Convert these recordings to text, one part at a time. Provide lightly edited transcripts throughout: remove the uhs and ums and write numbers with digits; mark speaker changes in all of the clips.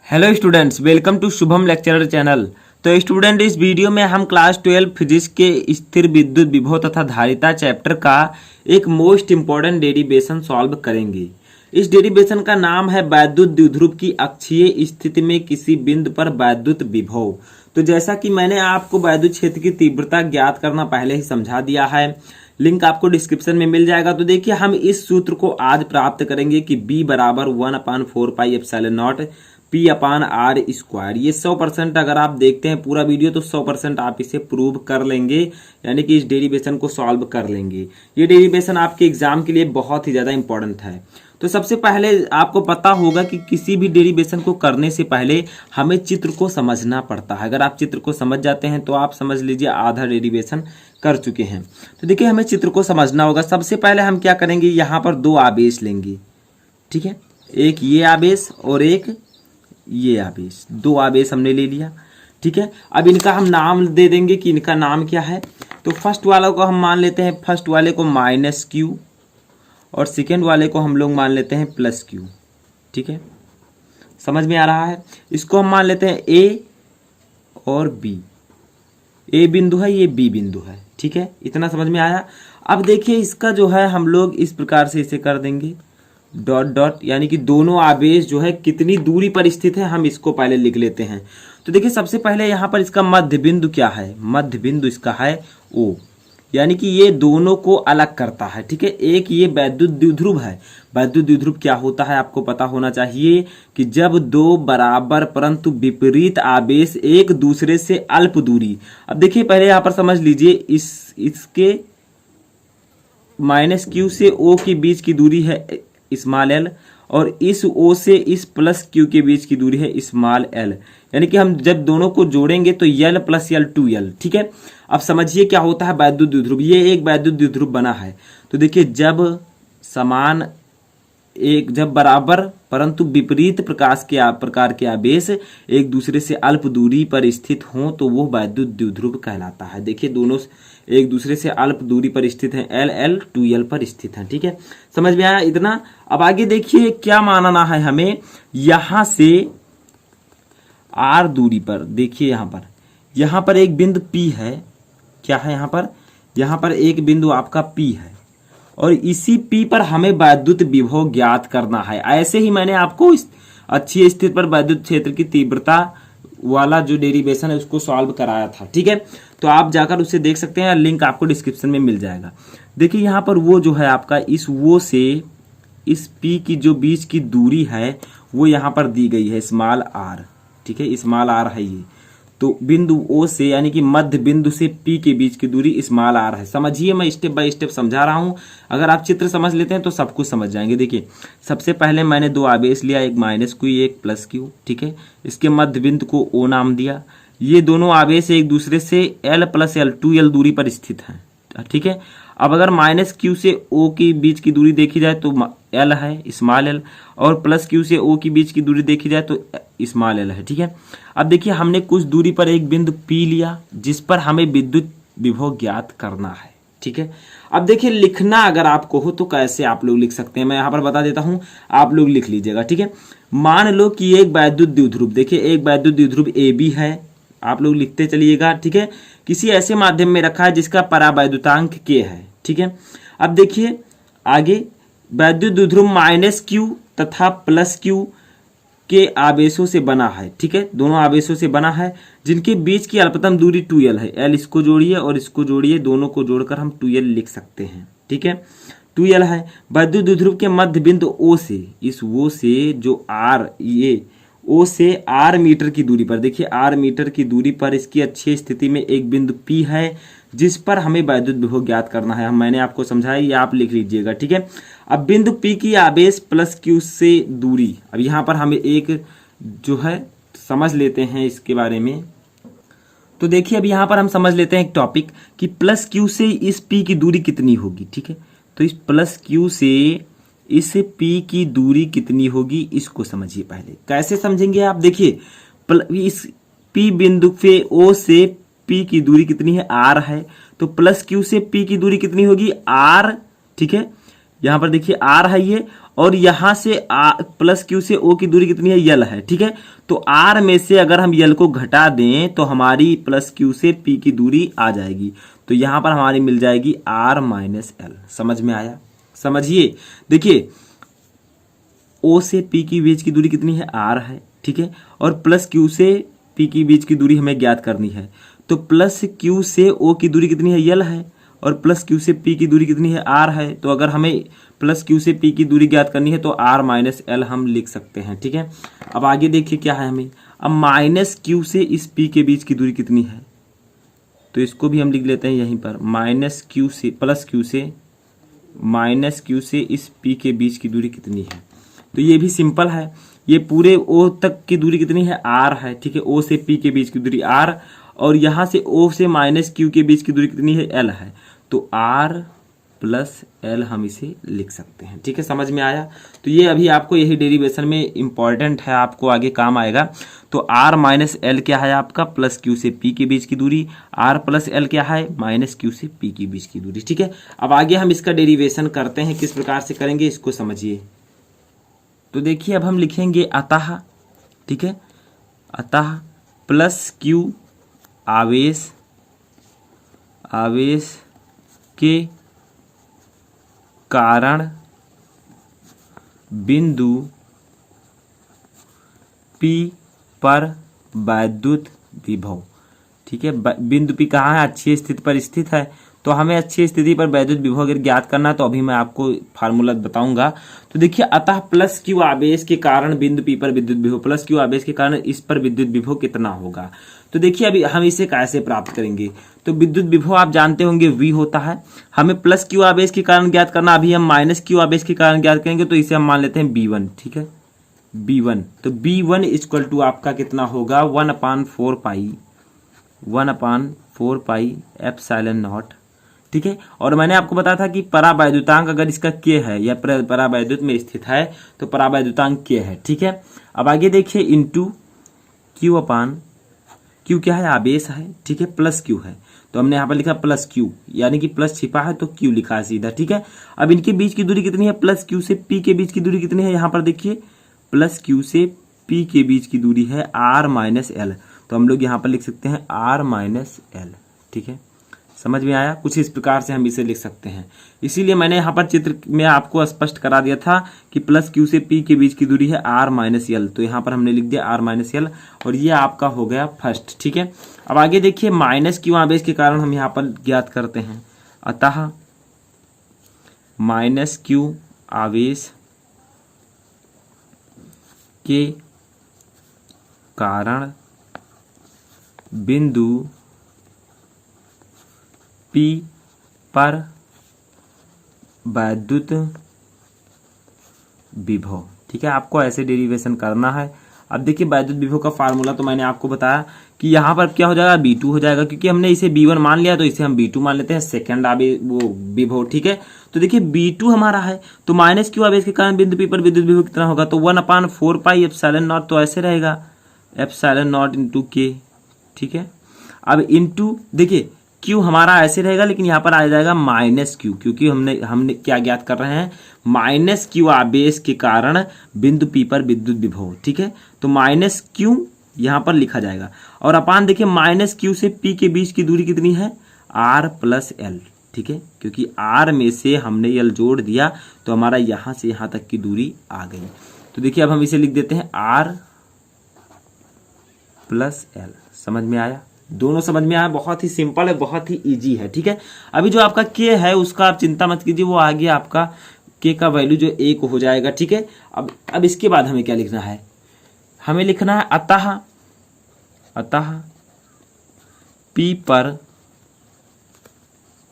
Speaker 1: Hello students, welcome to Shubham lecturer channel. तो student, इस video में हम क्लास 12 फिजिक्स के स्थिर विद्युत विभव तथा धारिता चैप्टर का एक मोस्ट इम्पॉर्टेंट डेरिवेशन सॉल्व करेंगे। इस डेरिवेशन का नाम है वैद्युत द्विध्रुव की अक्षीय स्थिति में किसी बिंदु पर वैद्युत विभव। तो जैसा कि मैंने आपको वैद्युत क्षेत्र की तीव्रता ज्ञात करना पहले ही समझा दिया है, लिंक आपको डिस्क्रिप्शन में मिल जाएगा। तो देखिए, हम इस सूत्र को आज प्राप्त करेंगे कि B बराबर 1/4πε0 P/r²। ये 100% अगर आप देखते हैं पूरा वीडियो तो 100% आप इसे प्रूव कर लेंगे, यानी कि इस डेरिवेशन को सॉल्व कर लेंगे। ये डेरिवेशन आपके एग्जाम के लिए बहुत ही ज्यादा इंपॉर्टेंट है। तो सबसे पहले आपको पता होगा कि किसी भी डेरिवेशन को करने से पहले हमें चित्र को समझना पड़ता है। अगर आप चित्र को समझ जाते हैं तो आप समझ लीजिए आधा डेरिवेशन कर चुके हैं। तो देखिए, हमें चित्र को समझना होगा। सबसे पहले हम क्या करेंगे, यहाँ पर दो आवेश लेंगे, ठीक है। एक ये आवेश और एक ये आवेश, दो आवेश हमने ले लिया, ठीक है। अब इनका हम नाम दे देंगे कि इनका नाम क्या है। तो फर्स्ट वाला को हम मान लेते हैं, फर्स्ट वाले को -Q और सेकेंड वाले को हम लोग मान लेते हैं +Q, ठीक है। समझ में आ रहा है। इसको हम मान लेते हैं A और B। A बिंदु है, ये B बिंदु है, ठीक है। इतना समझ में आया। अब देखिए, इसका जो है हम लोग इस प्रकार से इसे कर देंगे डॉट डॉट, यानी कि दोनों आवेश जो है कितनी दूरी पर स्थित है हम इसको पहले लिख लेते हैं। तो देखिए, सबसे पहले यहाँ पर इसका मध्य बिंदु क्या है, मध्य बिंदु इसका है O, यानी कि ये दोनों को अलग करता है, ठीक है। एक ये वैद्युत द्विध्रुव है। वैद्युत द्विध्रुव क्या होता है आपको पता होना चाहिए कि जब दो बराबर परंतु विपरीत आवेश एक दूसरे से अल्प दूरी। अब देखिए, पहले यहाँ पर समझ लीजिए, इसके -Q से O के बीच की दूरी है स्मॉल l और इस O से इस +Q के बीच की दूरी है स्मॉल l, यानी कि हम जब दोनों को जोड़ेंगे तो L + L 2L, ठीक है। अब समझिए क्या होता है वैद्युत द्विध्रुव। ये एक वैद्युत द्विध्रुव बना है। तो देखिए, जब बराबर परंतु विपरीत प्रकार के आवेश एक दूसरे से अल्प दूरी पर स्थित हों तो वो वैद्युत द्विध्रुव कहलाता है। देखिए, दोनों एक दूसरे से अल्प दूरी पर स्थित हैं, L 2L पर स्थित हैं, ठीक है। समझ में आया इतना। अब आगे देखिए क्या मानना है हमें। यहां से R दूरी पर देखिए, यहां पर एक बिंदु P है। क्या है यहां पर एक बिंदु आपका P है और इसी P पर हमें वैद्युत विभव ज्ञात करना है। ऐसे ही मैंने आपको इस अच्छी स्थिति पर वैद्युत क्षेत्र की तीव्रता वाला जो डेरिवेशन है उसको सॉल्व कराया था, ठीक है। तो आप जाकर उसे देख सकते हैं, लिंक आपको डिस्क्रिप्शन में मिल जाएगा। देखिए, यहाँ पर वो जो है आपका इस वो से इस P की जो बीच की दूरी है वो यहाँ पर दी गई है स्मॉल r, ठीक है। स्मॉल r है ये। तो बिंदु O से, यानी कि मध्य बिंदु से P के बीच की दूरी स्मॉल r है। समझिए, मैं स्टेप बाय स्टेप समझा रहा हूं। अगर आप चित्र समझ लेते हैं तो सब कुछ समझ जाएंगे। देखिए, सबसे पहले मैंने दो आवेश लिया, एक -Q एक +Q, ठीक है। इसके मध्य बिंदु को O नाम दिया। ये दोनों आवेश एक दूसरे से L + L 2L दूरी पर स्थित हैं, ठीक है। अब अगर -Q से O के बीच की दूरी देखी जाए तो L है स्मॉल l, और +Q से O के बीच की दूरी देखी जाए तो स्मॉल l है, ठीक है। अब देखिए, हमने कुछ दूरी पर एक बिंदु P लिया जिस पर हमें विद्युत विभव ज्ञात करना है, ठीक है। अब देखिए, लिखना अगर आपको हो तो कैसे आप लोग लिख सकते हैं, मैं यहाँ पर बता देता हूँ, आप लोग लिख लीजिएगा, ठीक है। मान लो कि एक वैद्युत द्विध्रुव, देखिए एक वैद्युत द्विध्रुव AB है, आप लोग लिखते चलिएगा, ठीक है। किसी ऐसे माध्यम में रखा है जिसका परावैद्युतांक K है, ठीक है। अब देखिए आगे, वैद्युत द्विध्रुव -Q तथा +Q के आवेशों से बना है, ठीक है। दोनों आवेशों से बना है जिनके बीच की अल्पतम दूरी 2L है। L इसको जोड़िए और इसको जोड़िए, दोनों को जोड़कर हम 2L लिख सकते हैं, ठीक है। 2L है। वैद्युत द्विध्रुव के मध्य बिंदु O से, इस O से जो R, ये O से R मीटर की दूरी पर, देखिए R मीटर की दूरी पर इसकी अच्छी स्थिति में एक बिंदु P है जिस पर हमें वैद्युत विभव ज्ञात करना है। मैंने आपको समझाया, ये आप लिख लीजिएगा, ठीक है। अब बिंदु P की आवेश +Q से दूरी, अब यहाँ पर हमें एक जो है समझ लेते हैं इसके बारे में। तो देखिए, अब यहाँ पर हम समझ लेते हैं एक टॉपिक कि +Q से इस P की दूरी कितनी होगी, ठीक है। तो इस +Q से इस P की दूरी कितनी होगी इसको समझिए। पहले कैसे समझेंगे आप, देखिए इस P बिंदु पे O से P की दूरी कितनी है, R है। तो +Q से P की दूरी कितनी होगी, R, ठीक है। यहाँ पर देखिए आर है ये, और यहाँ से प्लस क्यू से ओ की दूरी कितनी है, यल है, ठीक है। तो आर में से अगर हम यल को घटा दें तो हमारी प्लस क्यू से पी की दूरी आ जाएगी, तो यहाँ पर हमारी मिल जाएगी आर माइनस एल। समझ में आया? समझिए, देखिए ओ से पी की बीच की दूरी कितनी है, आर है, ठीक है, और प्लस क्यू से पी की बीच की दूरी हमें ज्ञात करनी है। तो प्लस क्यू से ओ की दूरी कितनी है, यल है, और प्लस क्यू से पी की दूरी कितनी है, आर है। तो अगर हमें प्लस क्यू से पी की दूरी ज्ञात करनी है तो आर माइनस एल हम लिख सकते हैं, ठीक है। अब आगे देखिए क्या है हमें, अब माइनस क्यू से इस पी के बीच की दूरी कितनी है, तो इसको भी हम लिख लेते हैं यहीं पर, माइनस क्यू से प्लस क्यू से माइनस क्यू से इस पी के बीच की दूरी कितनी है। तो ये भी सिंपल है, ये पूरे ओ तक की दूरी कितनी है, आर है, ठीक है, ओ से पी के बीच की दूरी आर, और यहां से ओ से माइनस क्यू के बीच की दूरी कितनी है, एल है। तो आर प्लस एल हम इसे लिख सकते हैं, ठीक है। समझ में आया? तो ये अभी आपको यही डेरिवेशन में इंपॉर्टेंट है, आपको आगे काम आएगा। तो आर माइनस एल क्या है आपका, प्लस क्यू से पी के बीच की दूरी, आर प्लस एल क्या है, माइनस क्यू से पी के बीच की दूरी, ठीक है। अब आगे हम इसका डेरिवेशन करते हैं, किस प्रकार से करेंगे इसको समझिए। तो देखिए अब हम लिखेंगे अतः, ठीक है, अतः प्लस क्यू आवेश के कारण बिंदु P पर वैद्युत विभव, ठीक है। बिंदु P कहाँ है, अच्छी स्थिति पर स्थित है, तो हमें अच्छी स्थिति पर वैद्युत विभव अगर ज्ञात करना है तो अभी मैं आपको फार्मूला बताऊंगा। तो देखिए अतः प्लस क्यू आवेश के कारण बिंदु P पर विद्युत विभव, प्लस क्यू आवेश के कारण इस पर विद्युत विभव कितना होगा। तो देखिए अभी हम इसे कैसे प्राप्त करेंगे, तो विद्युत विभव आप जानते होंगे V होता है, हमें प्लस क्यू आवेश के कारण ज्ञात करना, अभी हम माइनस क्यू आवेश के कारण ज्ञात करेंगे, तो इसे हम मान लेते हैं B1, ठीक है, B1। तो B1 इक्वल टू आपका कितना होगा, 1/4 पाई एप्सिलॉन नॉट, ठीक है। और मैंने आपको बताया था कि परावैद्युतांक अगर इसका K है या परावैद्युत में स्थित है तो परावैद्युतांक K है, ठीक है। अब आगे देखिए इंटू क्यू क्या है, आवेश है, ठीक है, प्लस क्यू है, तो हमने यहाँ पर लिखा प्लस क्यू, यानी कि प्लस छिपा है तो क्यू लिखा है सीधा, ठीक है। अब इनके बीच की दूरी कितनी है, प्लस क्यू से पी के बीच की दूरी कितनी है, यहाँ पर देखिए प्लस क्यू से पी के बीच की दूरी है आर माइनस एल, तो हम लोग यहाँ पर लिख सकते हैं आर माइनस एल, ठीक है। समझ में आया? कुछ इस प्रकार से हम इसे लिख सकते हैं, इसीलिए मैंने यहाँ पर चित्र में आपको स्पष्ट करा दिया था कि प्लस क्यू से पी के बीच की दूरी है आर माइनस एल, तो यहाँ पर हमने लिख दिया आर माइनस एल, और ये आपका हो गया फर्स्ट, ठीक है। अब आगे देखिए माइनस क्यू आवेश के कारण हम यहाँ पर ज्ञात करते हैं, अतः माइनस क्यू आवेश के कारण बिंदु P पर वैद्युत विभव, ठीक है। आपको ऐसे डेरिवेशन करना है। अब देखिए वैद्युत विभव का फार्मूला तो मैंने आपको बताया कि यहाँ पर क्या हो जाएगा, B2 हो जाएगा, क्योंकि हमने इसे B1 मान लिया तो इसे हम B2 मान लेते हैं, सेकंड वो विभव, ठीक है। तो देखिए B2 हमारा है, तो माइनस क्यू आवेश के कारण बिंदु P पर विद्युत विभव कितना होगा, तो 1/4 पाई एप्सिलॉन नॉट, तो ऐसे रहेगा एप्सिलॉन नॉट इंटू K, ठीक है। अब इंटू देखिए क्यू हमारा ऐसे रहेगा, लेकिन यहाँ पर आ जाएगा माइनस क्यू, क्योंकि हमने क्या ज्ञात कर रहे हैं, माइनस क्यू आवेश के कारण बिंदु P पर विद्युत विभव, ठीक है। तो माइनस क्यू यहाँ पर लिखा जाएगा, और अपान देखिए माइनस क्यू से P के बीच की दूरी कितनी है, R प्लस एल, ठीक है, क्योंकि R में से हमने एल जोड़ दिया तो हमारा यहाँ से यहाँ तक की दूरी आ गई। तो देखिए अब हम इसे लिख देते हैं R प्लस एल। समझ में आया? दोनों समझ में आया? बहुत ही सिंपल है, बहुत ही इजी है, ठीक है। अभी जो आपका K है उसका आप चिंता मत कीजिए, वो आगे आपका K का वैल्यू जो 1 हो जाएगा, ठीक है। अब इसके बाद हमें क्या लिखना है, हमें लिखना है अतः P पर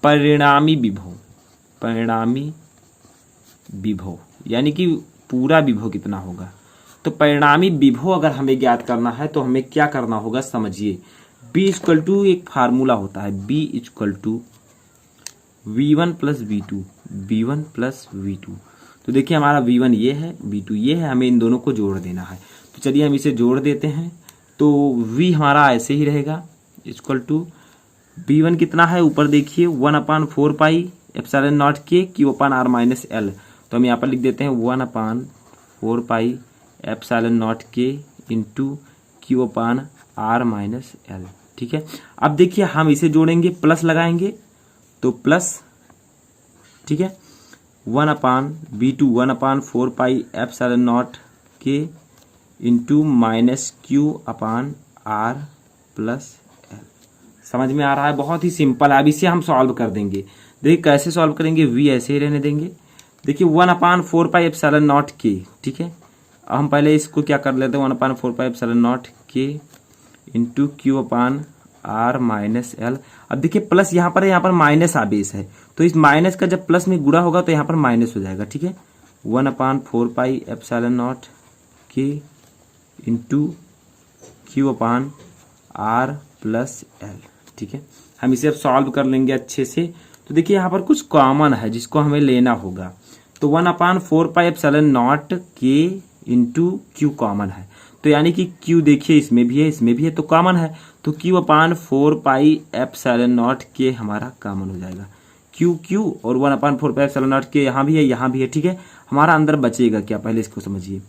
Speaker 1: परिणामी विभव यानी कि पूरा विभव कितना होगा। तो परिणामी विभव अगर हमें ज्ञात करना है तो हमें क्या करना होगा, समझिए। B इक्वल टू एक फार्मूला होता है, B equal to V1 plus V2। तो देखिए हमारा V1 ये है, V2 ये है, हमें इन दोनों को जोड़ देना है। तो चलिए हम इसे जोड़ देते हैं, तो V हमारा ऐसे ही रहेगा इक्वल टू V1 कितना है, ऊपर देखिए 1/4 pi epsilon naught k q upon r minus l. तो हम यहाँ पर लिख देते हैं 1/4 pi epsilon naught k into q upon r minus l. ठीक है, अब देखिए हम इसे जोड़ेंगे, प्लस लगाएंगे तो प्लस, ठीक है, 1/4 pi epsilon naught k into minus q upon r plus l. समझ में आ रहा है? बहुत ही सिंपल है। अब इसे हम सॉल्व कर देंगे। देखिए कैसे सॉल्व करेंगे, वी ऐसे ही रहने देंगे। देखिए 1/4 पाई एप्सिलॉन नॉट के, ठीक है, हम पहले इसको क्या कर लेते हैं, 1/4 pi epsilon naught k into q upon r minus l. अब देखिए प्लस यहाँ पर है, यहाँ पर माइनस आवेश है, तो इस माइनस का जब प्लस में गुणा होगा तो यहाँ पर माइनस हो जाएगा। ठीक है, 1/4 pi epsilon naught k into q upon r plus l. ठीक है, हम इसे अब सॉल्व कर लेंगे अच्छे से। तो देखिए यहाँ पर कुछ कॉमन है जिसको हमें लेना होगा। तो 1/4 pi epsilon naught k into Q common है, तो यानी कि क्यू देखिए इसमें भी है, इसमें भी है, तो कॉमन है। तो Q/4 पाई एप्सिलॉन नॉट के हमारा कॉमन हो जाएगा। क्यू और 1/4 पाई एप्सिलॉन नॉट के यहाँ भी है, यहाँ भी है। ठीक है, हमारा अंदर बचेगा क्या, पहले इसको समझिए।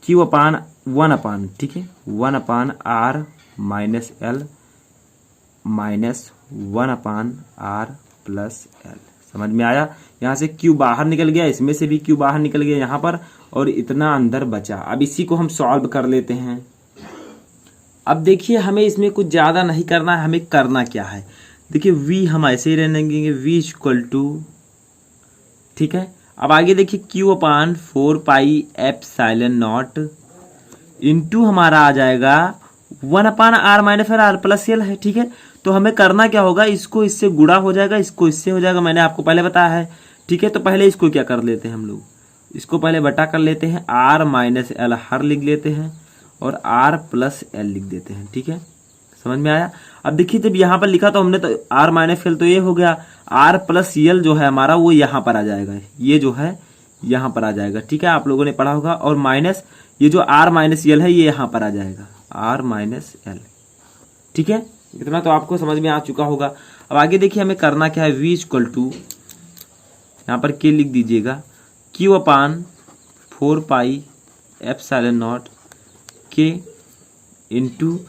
Speaker 1: Q/1, ठीक है, 1/r minus L minus 1/r plus l. समझ में आया? यहाँ से Q बाहर निकल गया, इसमें से भी Q बाहर निकल गया यहाँ पर, और इतना अंदर बचा। अब इसी को हम सॉल्व कर लेते हैं। अब देखिए हमें इसमें कुछ ज़्यादा नहीं करना है, हमें करना क्या है। देखिए v हम ऐसे ही रहने देंगे, v इक्वल टू, ठीक है। अब आगे देखिए Q/4 pi epsilon not into हमारा आ जाएगा 1/r minus are plus L है। ठीक है, तो हमें करना क्या होगा, इसको इससे गुणा हो जाएगा, इसको इससे हो जाएगा, मैंने आपको पहले बताया है। ठीक है, तो पहले इसको क्या कर लेते हैं हम लोग, इसको पहले बटा कर लेते हैं, r माइनस एल हर लिख लेते हैं और r प्लस एल लिख देते हैं। ठीक है, समझ में आया? अब देखिए जब यहाँ पर लिखा तो हमने तो r माइनस एल तो ये हो गया, r प्लस एल जो है हमारा वो यहाँ पर आ जाएगा, ये जो है यहाँ पर आ जाएगा। ठीक है, आप लोगों ने पढ़ा होगा। और माइनस ये जो r माइनस एल है ये यहाँ पर आ जाएगा, r माइनस एल। ठीक है, इतना तो आपको समझ में आ चुका होगा। अब आगे देखिए हमें करना क्या है, v इक्वल टू, यहाँ पर k लिख दीजिएगा, Q/4 पाई epsilon naught k into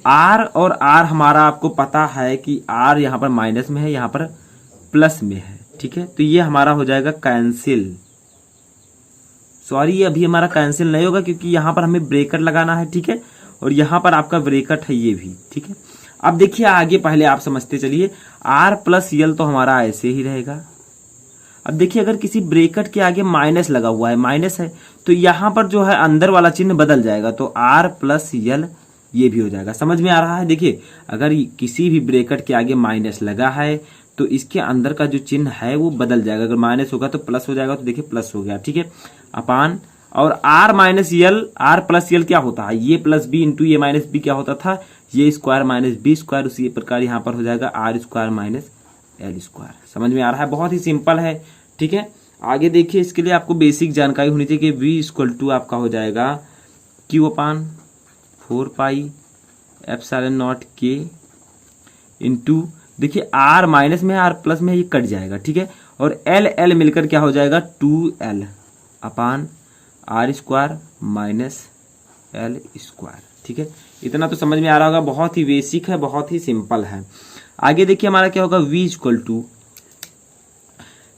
Speaker 1: r, और r हमारा आपको पता है कि r यहाँ पर माइनस में है, यहाँ पर प्लस में है। ठीक है, तो ये हमारा हो जाएगा कैंसिल। सॉरी, अभी हमारा कैंसिल नहीं होगा क्योंकि यहाँ पर हमें ब्रेकेट लगाना है। ठीक है, और यहाँ पर आपका ब्रेकेट है ये भी। ठीक है, अब देखिए आगे पहले आप समझते चलिए, r प्लस एल तो हमारा ऐसे ही रहेगा। अब देखिए अगर किसी ब्रेकेट के आगे माइनस लगा हुआ है, माइनस है, तो यहाँ पर जो है अंदर वाला चिन्ह बदल जाएगा, तो r प्लस एल ये भी हो जाएगा। समझ में आ रहा है? देखिए अगर किसी भी ब्रेकेट के आगे माइनस लगा है तो इसके अंदर का जो चिन्ह है वो बदल जाएगा। अगर माइनस होगा तो प्लस हो जाएगा, तो देखिए प्लस हो गया। ठीक है, अपान, और r minus L, r plus L क्या होता है, ये प्लस बी इंटू ये माइनस बी क्या होता था, ये स्क्वायर माइनस बी स्क्वायर। उसी प्रकार यहाँ पर हो जाएगा r square minus l square. समझ में आ रहा है? बहुत ही सिंपल है। ठीक है, आगे देखिए इसके लिए आपको बेसिक जानकारी होनी चाहिए कि v इक्वल टू आपका हो जाएगा Q/4 पाई एप्सिलॉन नॉट के इंटू, देखिए r माइनस में है, r प्लस में है, ये कट जाएगा। ठीक है, और l मिलकर क्या हो जाएगा, 2l अपान r square minus l square. ठीक है, इतना तो समझ में आ रहा होगा, बहुत ही बेसिक है, बहुत ही सिंपल है। आगे देखिए हमारा क्या होगा, v इक्वल टू,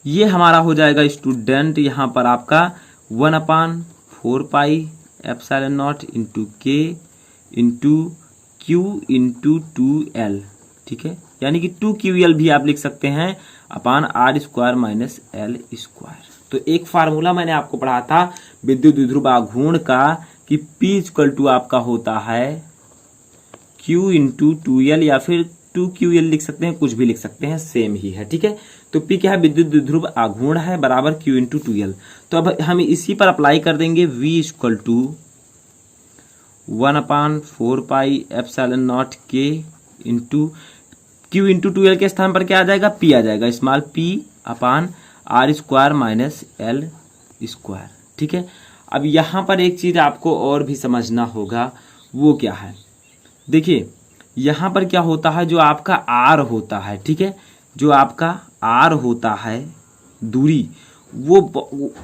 Speaker 1: ये हमारा हो जाएगा स्टूडेंट यहाँ पर आपका 1/4 पाई एप्सिलॉन नॉट इंटू के इंटू क्यू इंटू 2l। ठीक है, यानी कि 2ql भी आप लिख सकते हैं, अपान r square minus l square. तो एक फार्मूला मैंने आपको पढ़ा था विद्युत द्विध्रुव आघूर्ण का कि P इक्वल टू आपका होता है Q इंटू 2l, या फिर 2ql लिख सकते हैं, कुछ भी लिख सकते हैं, सेम ही है। ठीक है, तो P क्या है, विद्युत द्विध्रुव आघूर्ण है, बराबर Q इंटू 2l। तो अब हम इसी पर अप्लाई कर देंगे, V equal to 1/4 pi epsilon naught k into Q into 2l के स्थान पर क्या आ जाएगा, P आ जाएगा, स्मॉल p अपान r square minus l square. ठीक है, अब यहाँ पर एक चीज आपको और भी समझना होगा, वो क्या है, देखिए यहाँ पर क्या होता है, जो आपका r होता है, ठीक है, जो आपका r होता है दूरी वो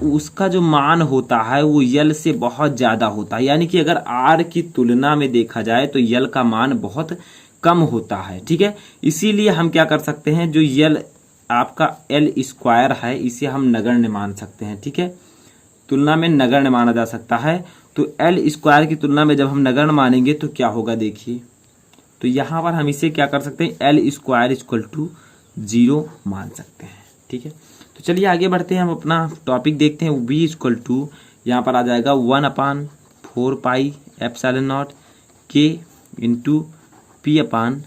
Speaker 1: उसका जो मान होता है वो यल से बहुत ज़्यादा होता है। यानी कि अगर आर की तुलना में देखा जाए तो यल का मान बहुत कम होता है। ठीक है, इसीलिए हम क्या कर सकते हैं, जो यल आपका एल स्क्वायर है इसे हम नगण्य मान सकते हैं। ठीक है, तुलना में नगण्य माना जा सकता है। तो एल स्क्वायर की तुलना में जब हम नगण्य मानेंगे तो क्या होगा, देखिए तो यहाँ पर हम इसे क्या कर सकते हैं, एल स्क्वायर इक्वल टू 0 मान सकते हैं। ठीक है, तो चलिए आगे बढ़ते हैं, हम अपना टॉपिक देखते हैं। v इक्वल टू यहाँ पर आ जाएगा 1/4 pi epsilon naught k into p upon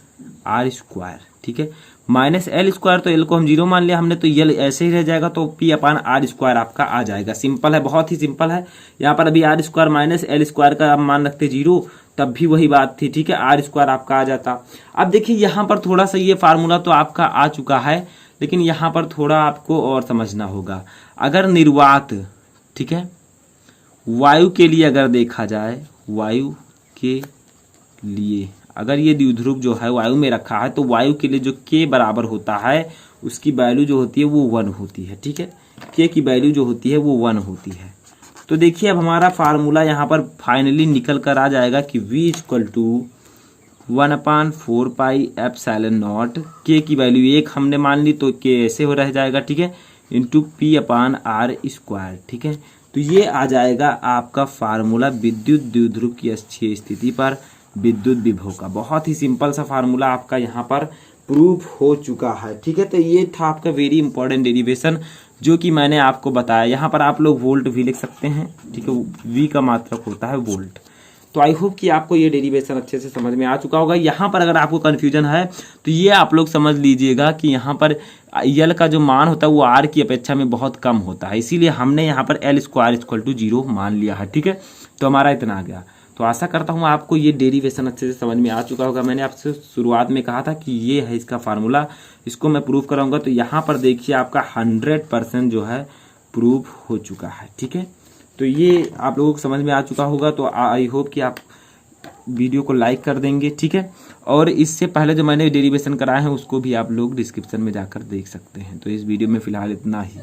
Speaker 1: r square. ठीक है, माइनस एल स्क्वायर, तो एल को हम 0 मान लिया हमने, तो यल ऐसे ही रह जाएगा, तो पी अपान आर स्क्वायर आपका आ जाएगा। सिंपल है, बहुत ही सिंपल है। यहाँ पर अभी r square minus l square का आप मान रखते 0, तब भी वही बात थी। ठीक है, आर स्क्वायर आपका आ जाता। अब देखिए यहाँ पर थोड़ा सा ये फार्मूला तो आपका आ चुका है, लेकिन यहाँ पर थोड़ा आपको और समझना होगा। अगर निर्वात, ठीक है, वायु के लिए अगर देखा जाए, वायु के लिए अगर ये द्विध्रुव जो है वायु में रखा है, तो वायु के लिए जो k बराबर होता है उसकी वैल्यू जो होती है वो 1 होती है। ठीक है, k की वैल्यू जो होती है वो 1 होती है। तो देखिए अब हमारा फार्मूला यहाँ पर फाइनली निकल कर आ जाएगा कि v equal to 1/4 pi epsilon naught, k की वैल्यू 1 हमने मान ली तो k ऐसे हो रह जाएगा। ठीक है, into p upon r square. ठीक है, तो ये आ जाएगा आपका फार्मूला विद्युत द्विध्रुव की अक्षीय स्थिति पर विद्युत विभव का। बहुत ही सिंपल सा फार्मूला आपका यहाँ पर प्रूफ हो चुका है। ठीक है, तो ये था आपका वेरी इंपॉर्टेंट डेरिवेशन जो कि मैंने आपको बताया। यहाँ पर आप लोग वोल्ट भी लिख सकते हैं। ठीक है, वी का मात्रक होता है वोल्ट। तो आई होप कि आपको ये डेरिवेशन अच्छे से समझ में आ चुका होगा। यहाँ पर अगर आपको कन्फ्यूजन है तो ये आप लोग समझ लीजिएगा कि यहाँ पर यल का जो मान होता है वो आर की अपेक्षा में बहुत कम होता है, इसीलिए हमने यहाँ पर एल स्क्वायर इक्वल टू 0 मान लिया है। ठीक है, तो हमारा इतना आ गया। तो आशा करता हूँ आपको ये डेरिवेशन अच्छे से समझ में आ चुका होगा। मैंने आपसे शुरुआत में कहा था कि ये है इसका फार्मूला, इसको मैं प्रूफ कराऊंगा। तो यहाँ पर देखिए आपका 100% जो है प्रूफ हो चुका है। ठीक है, तो ये आप लोगों को समझ में आ चुका होगा। तो आई होप कि आप वीडियो को लाइक कर देंगे। ठीक है, और इससे पहले जो मैंने डेरिवेशन कराया है उसको भी आप लोग डिस्क्रिप्शन में जाकर देख सकते हैं। तो इस वीडियो में फ़िलहाल इतना ही।